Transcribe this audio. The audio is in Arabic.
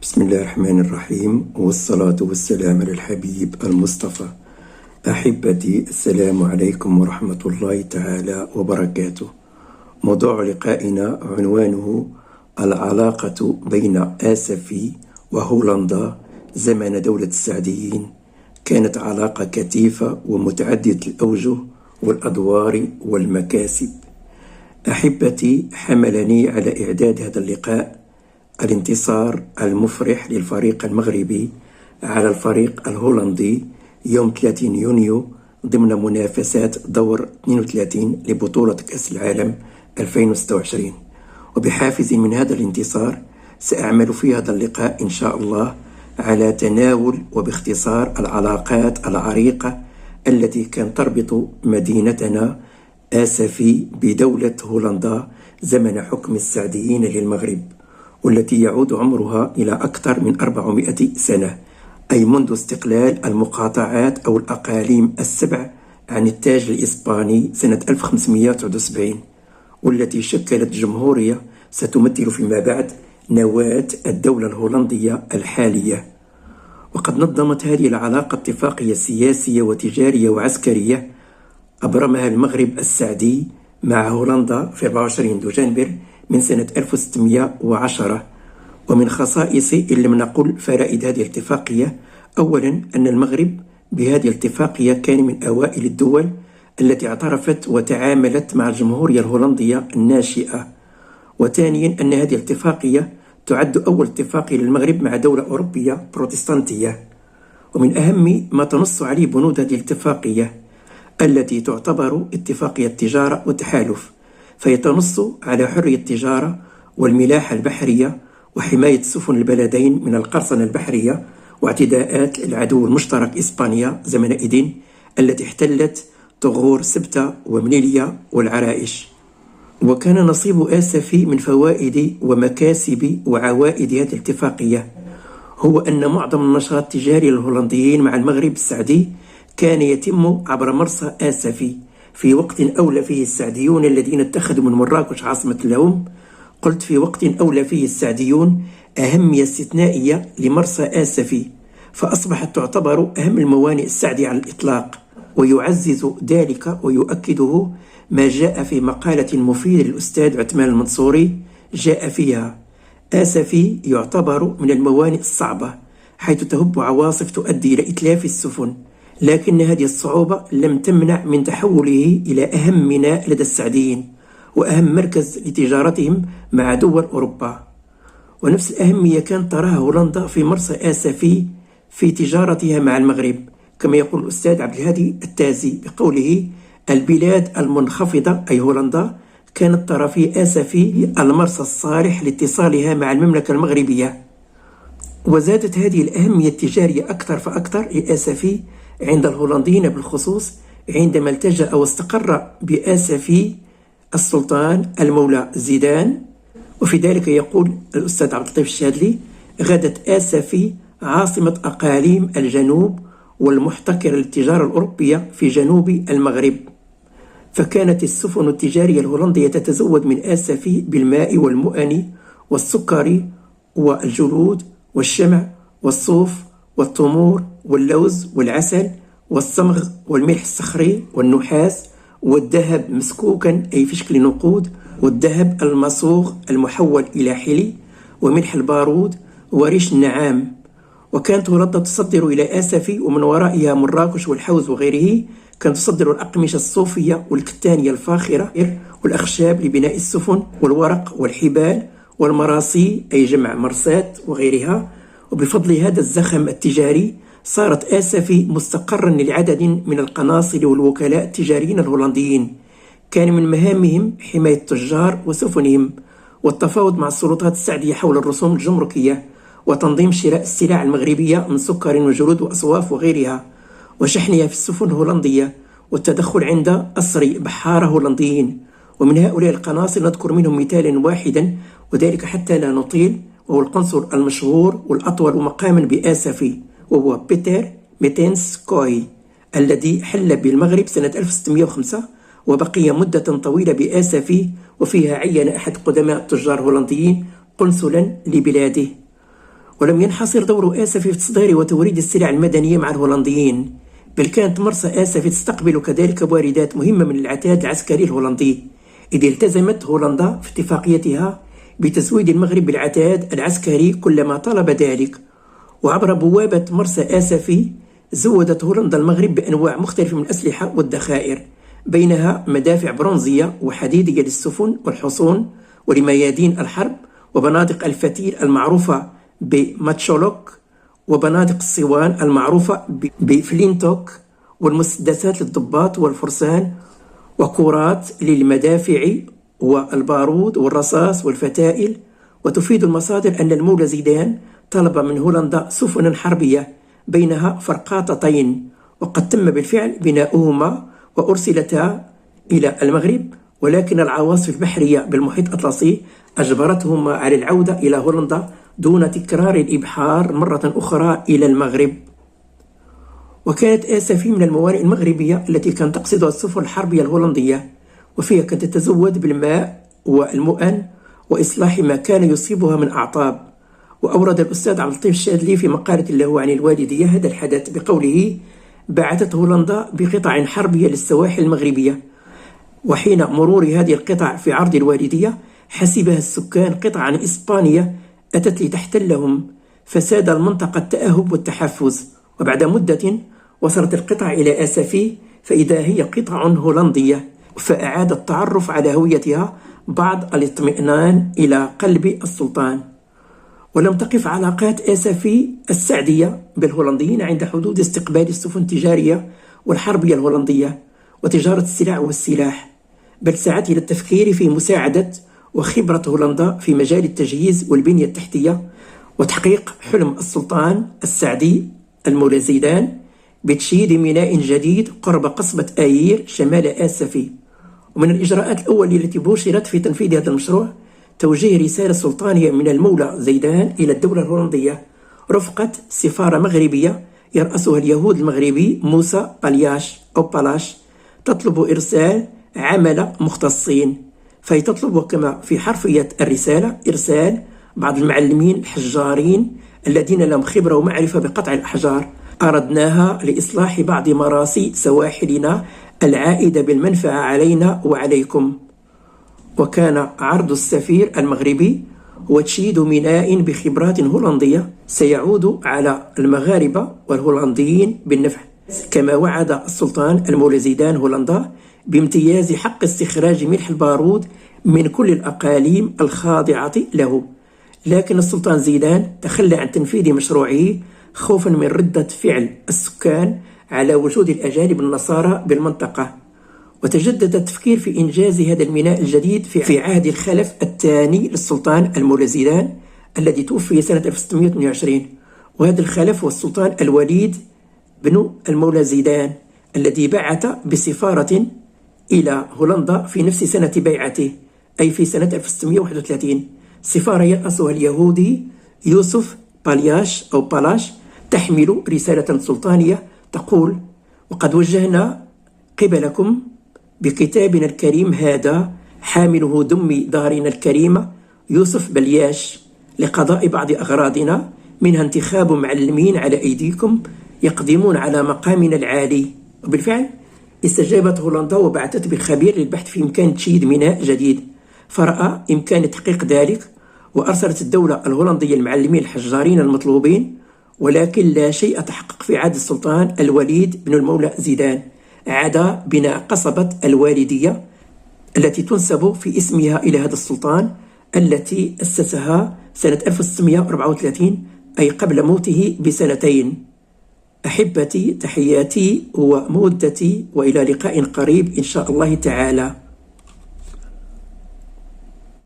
بسم الله الرحمن الرحيم، والصلاة والسلام على الحبيب المصطفى. أحبتي، السلام عليكم ورحمة الله تعالى وبركاته. موضوع لقائنا عنوانه العلاقة بين آسفي وهولندا زمن دولة السعديين. كانت علاقة كثيفة ومتعددة الأوجه والأدوار والمكاسب. أحبتي، حملني على إعداد هذا اللقاء الانتصار المفرح للفريق المغربي على الفريق الهولندي يوم 30 يونيو ضمن منافسات دور 32 لبطولة كأس العالم 2026. وبحافز من هذا الانتصار سأعمل في هذا اللقاء إن شاء الله على تناول وباختصار العلاقات العريقة التي كانت تربط مدينتنا آسفي بدولة هولندا زمن حكم السعديين للمغرب، والتي يعود عمرها إلى أكثر من 400 سنة، أي منذ استقلال المقاطعات أو الأقاليم السبع عن التاج الإسباني سنة 1579، والتي شكلت جمهورية ستمثل فيما بعد نواة الدولة الهولندية الحالية. وقد نظمت هذه العلاقة اتفاقية سياسية وتجارية وعسكرية أبرمها المغرب السعدي مع هولندا في 24 دجنبر من سنة 1610. ومن خصائص إن لم نقل فرائد هذه الاتفاقية، أولا أن المغرب بهذه الاتفاقية كان من أوائل الدول التي اعترفت وتعاملت مع الجمهورية الهولندية الناشئة. وثانيا أن هذه الاتفاقية تعد أول اتفاقية للمغرب مع دولة أوروبية بروتستانتية. ومن أهم ما تنص عليه بنود هذه الاتفاقية التي تعتبر اتفاقية تجارة وتحالف، فهي تنص على حرية التجارة والملاحة البحرية وحماية سفن البلدين من القرصنة البحرية واعتداءات العدو المشترك إسبانيا زمنئذ التي احتلت ثغور سبتة ومنيليا والعرائش. وكان نصيب آسفي من فوائد ومكاسب وعوائد هذه الاتفاقية هو أن معظم النشاط التجاري للهولنديين مع المغرب السعدي كان يتم عبر مرسى آسفي في وقت أولى فيه السعديون الذين اتخذوا من مراكش عاصمة لهم. قلت في وقت أولى فيه السعديون أهمية استثنائية لمرسى آسفي، فأصبحت تعتبر أهم الموانئ السعدية على الإطلاق. ويعزز ذلك ويؤكده ما جاء في مقالة مفيدة للأستاذ عثمان المنصوري، جاء فيها: آسفي يعتبر من الموانئ الصعبة حيث تهب عواصف تؤدي إلى إتلاف السفن، لكن هذه الصعوبة لم تمنع من تحوله إلى أهم ميناء لدى السعديين وأهم مركز لتجارتهم مع دول أوروبا. ونفس الأهمية كانت تراها هولندا في مرسى آسفي في تجارتها مع المغرب، كما يقول الأستاذ عبد الهادي التازي بقوله: البلاد المنخفضة أي هولندا كانت ترى في آسفي المرسى الصالح لاتصالها مع المملكة المغربية. وزادت هذه الأهمية التجارية أكثر فأكثر لآسفي عند الهولنديين بالخصوص عندما التجأ واستقر بآسفي السلطان المولى زيدان. وفي ذلك يقول الأستاذ عبد اللطيف الشاذلي: غدت آسفي عاصمة أقاليم الجنوب والمحتكرة للتجارة الأوروبية في جنوب المغرب. فكانت السفن التجارية الهولندية تتزود من آسفي بالماء والمؤن والسكر والجلود والشمع والصوف والتمور واللوز والعسل والصمغ والملح الصخري والنحاس والذهب مسكوكا أي في شكل نقود، والذهب المصوغ المحول إلى حلي، وملح البارود وريش النعام. وكانت هولندا تصدر إلى آسفي ومن ورائها مراكش والحوز وغيره. كانت تصدر الأقمشة الصوفية والكتانية الفاخرة والأخشاب لبناء السفن والورق والحبال والمراصي أي جمع مرسات وغيرها. وبفضل هذا الزخم التجاري صارت آسفي مستقرا لعدد من القناصل والوكلاء التجاريين الهولنديين. كان من مهامهم حماية التجار وسفنهم والتفاوض مع السلطات السعدية حول الرسوم الجمركية وتنظيم شراء السلع المغربية من سكر وجلود وأصواف وغيرها وشحنها في السفن الهولندية والتدخل عند أسرى بحارة هولنديين. ومن هؤلاء القناصل نذكر منهم مثالا واحدا وذلك حتى لا نطيل، وهو القنصل المشهور والأطول مقاما بآسفي وهو بيتر ميتينسكوي الذي حل بالمغرب سنة 1605 وبقي مدة طويلة بآسفي، وفيها عين أحد قدماء التجار الهولنديين قنصلا لبلاده. ولم ينحصر دور آسفي في تصدير وتوريد السلع المدنية مع الهولنديين، بل كانت مرسى آسفي تستقبل كذلك واردات مهمة من العتاد العسكري الهولندي، إذ التزمت هولندا في اتفاقيتها بتزويد المغرب بالعتاد العسكري كلما طلب ذلك. وعبر بوابة مرسى آسفي زودت هولندا المغرب بأنواع مختلفة من الأسلحة والذخائر، بينها مدافع برونزية وحديدية للسفن والحصون ولميادين الحرب، وبنادق الفتيل المعروفة بماتشولوك، وبنادق الصوان المعروفة بفلينتوك، والمسدسات للضباط والفرسان، وكرات للمدافع والبارود والرصاص والفتائل. وتفيد المصادر أن المولى زيدان طلب من هولندا سفنا حربية بينها فرقاطتين، وقد تم بالفعل بناؤهما وأرسلتا إلى المغرب، ولكن العواصف البحرية بالمحيط الأطلسي أجبرتهما على العودة إلى هولندا دون تكرار الإبحار مرة أخرى إلى المغرب. وكانت آسفي من الموانئ المغربية التي كانت تقصدها السفن الحربية الهولندية، وفيها كانت تتزود بالماء والمؤن وإصلاح ما كان يصيبها من أعطاب. وأورد الأستاذ عبد اللطيف الشاذلي في مقالة له عن الوالدية هذا الحدث بقوله: بعثت هولندا بقطع حربية للسواحل المغربية، وحين مرور هذه القطع في عرض الوالدية حسبها السكان قطعا إسبانية أتت لتحتلهم، فساد المنطقة التأهب والتحفز. وبعد مدة وصلت القطع إلى آسفي فإذا هي قطع هولندية، فأعاد التعرف على هويتها بعض الاطمئنان إلى قلب السلطان. ولم تقف علاقات آسفي السعدية بالهولنديين عند حدود استقبال السفن التجارية والحربية الهولندية وتجارة السلع والسلاح، بل سعت إلى التفكير في مساعدة وخبرة هولندا في مجال التجهيز والبنية التحتية، وتحقيق حلم السلطان السعدي المولى زيدان بتشييد ميناء جديد قرب قصبة آيير شمال آسفي. ومن الإجراءات الأولى التي بوشرت في تنفيذ هذا المشروع توجيه رسالة سلطانية من المولى زيدان إلى الدولة الهولندية رفقة سفارة مغربية يرأسها اليهود المغربي موسى بالياش أو بالاش، تطلب إرسال عمل مختصين، فهي تطلب كما في حرفية الرسالة إرسال بعض المعلمين الحجارين الذين لهم خبرة ومعرفة بقطع الأحجار، أردناها لإصلاح بعض مراسي سواحلنا العائدة بالمنفعة علينا وعليكم. وكان عرض السفير المغربي هو تشييد ميناء بخبرات هولندية سيعود على المغاربة والهولنديين بالنفع، كما وعد السلطان المولى زيدان هولندا بامتياز حق استخراج ملح البارود من كل الأقاليم الخاضعة له. لكن السلطان زيدان تخلى عن تنفيذ مشروعه خوفا من ردة فعل السكان على وجود الأجانب النصارى بالمنطقة. وتجدد التفكير في إنجاز هذا الميناء الجديد في عهد الخلف الثاني للسلطان المولى زيدان الذي توفي سنة 1628. وهذا الخلف هو السلطان الوليد بن المولى زيدان الذي بعث بسفارة إلى هولندا في نفس سنة بيعته، أي في سنة 1631، سفارة يرأسها اليهودي يوسف بالياش أو بالاش، تحمل رسالة سلطانية تقول: وقد وجهنا قبلكم بكتابنا الكريم هذا حامله دم دارنا الكريمة يوسف بلياش لقضاء بعض أغراضنا، منها انتخاب معلمين على أيديكم يقدمون على مقامنا العالي. وبالفعل استجابت هولندا وبعثت بخبير للبحث في إمكان تشييد ميناء جديد، فرأى إمكان تحقيق ذلك، وأرسلت الدولة الهولندية المعلمين الحجارين المطلوبين، ولكن لا شيء تحقق في عهد السلطان الوليد بن المولى زيدان. عاد بناء قصبة الوالدية التي تنسب في اسمها إلى هذا السلطان، التي أسسها سنة 1634، أي قبل موته بسنتين. أحبتي، تحياتي ومودتي، وإلى لقاء قريب إن شاء الله تعالى.